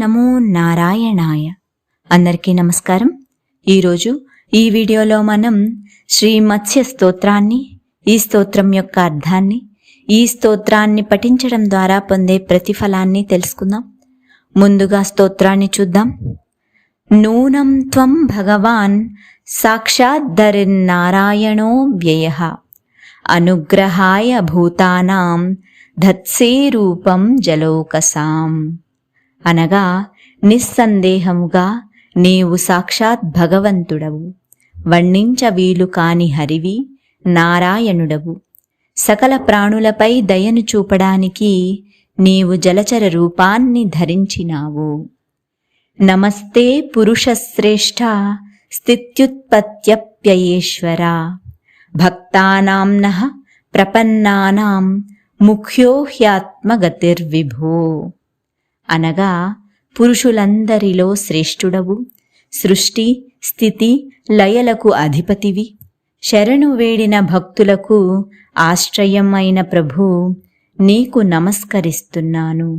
నమో నారాయణాయ. అందరికీ నమస్కారం. ఈరోజు ఈ వీడియోలో మనం శ్రీ మత్స్య స్తోత్రాన్ని, ఈ స్తోత్రం యొక్క అర్థాన్ని, ఈ స్తోత్రాన్ని పఠించడం ద్వారా పొందే ప్రతిఫలాన్ని తెలుసుకుందాం. ముందుగా స్తోత్రాన్ని చూద్దాం. నూనం త్వం భగవాన్ సాక్షాద్దరిన్నారాయణో వ్యయః అనుగ్రహాయ భూతానాం ధత్సే రూపం జలోకసాం. అనగా నిస్సందేహముగా నీవు సాక్షాత్ భగవంతుడవు, వర్ణించ వీలు కాని హరివి, నారాయణుడవు. సకల ప్రాణులపై దయను చూపడానికి నీవు జలచర రూపాన్ని ధరించినావు. నమస్తే పురుషశ్రేష్ఠ స్థిత్యుత్పత్త్యప్యయేశ్వర భక్తానాం నః ప్రపన్నానాం ముఖ్యో హ్యాత్మగతిర్విభో. అనగా పురుషులందరిలో శ్రేష్ఠుడవు, సృష్టి స్థితి లయలకు అధిపతివి, శరణు వేడిన భక్తులకు ఆశ్రయం అయిన ప్రభు, నీకు నమస్కరిస్తున్నాను.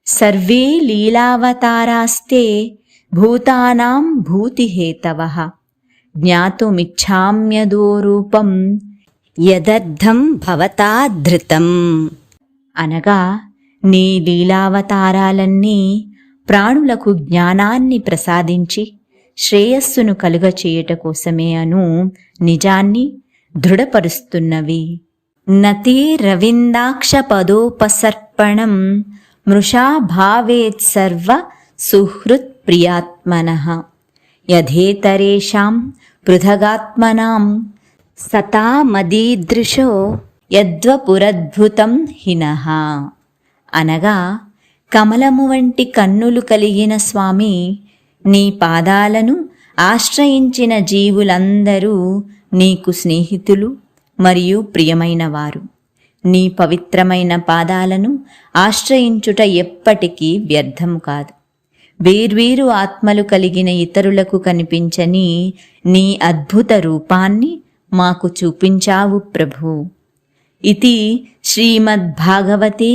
సర్వే లీలావతారాస్తే భూతానాం భూతిహేతవః జ్ఞాతుమిచ్ఛామ్యదో రూపం యదర్థం భవతా ధృతం. అనగా నీ లీలావతారాలన్నీ ప్రాణులకు జ్ఞానాన్ని ప్రసాదించి శ్రేయస్సును కలుగచేయుట కోసమే అను నిజాన్ని దృఢపరుస్తున్నవి. నతి రవిందాక్ష పదోపసర్పణం మృషా భావేత్సర్వ సుహృత్ ప్రియాత్మనః యథేతరేషాం పృథగాత్మనాం సతా మదీదృశో యద్వపురద్భుతం హినః. అనగా కమలము వంటి కన్నులు కలిగిన స్వామి, నీ పాదాలను ఆశ్రయించిన జీవులందరూ నీకు స్నేహితులు మరియు ప్రియమైనవారు. నీ పవిత్రమైన పాదాలను ఆశ్రయించుట ఎప్పటికీ వ్యర్థము కాదు. వేర్వేరు ఆత్మలు కలిగిన ఇతరులకు కనిపించని నీ అద్భుత రూపాన్ని మాకు చూపించావు ప్రభు. ఇతి శ్రీమద్భాగవతే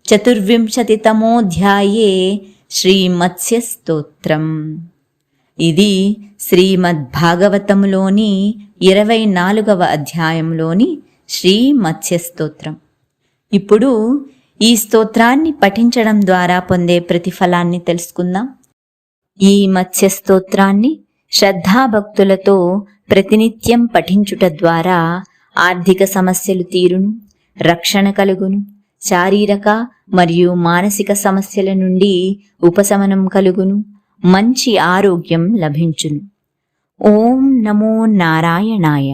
చతుర్వింశతితమోధ్యాయే శ్రీమత్స్య స్తోత్రం. ఇది శ్రీమద్భాగవతములోని 24వ అధ్యాయంలోని శ్రీమత్స్య స్తోత్రం. ఇప్పుడు ఈ స్తోత్రాన్ని పఠించడం ద్వారా పొందే ప్రతిఫలాన్ని తెలుసుకుందాం. ఈ మత్స్య స్తోత్రాన్ని శ్రద్ధాభక్తులతో ప్రతినిత్యం పఠించుట ద్వారా ఆర్థిక సమస్యలు తీరును, రక్షణ కలుగును, శారీరక మరియు మానసిక సమస్యల నుండి ఉపశమనం కలుగును, మంచి ఆరోగ్యం లభించును. ఓం నమో నారాయణాయ.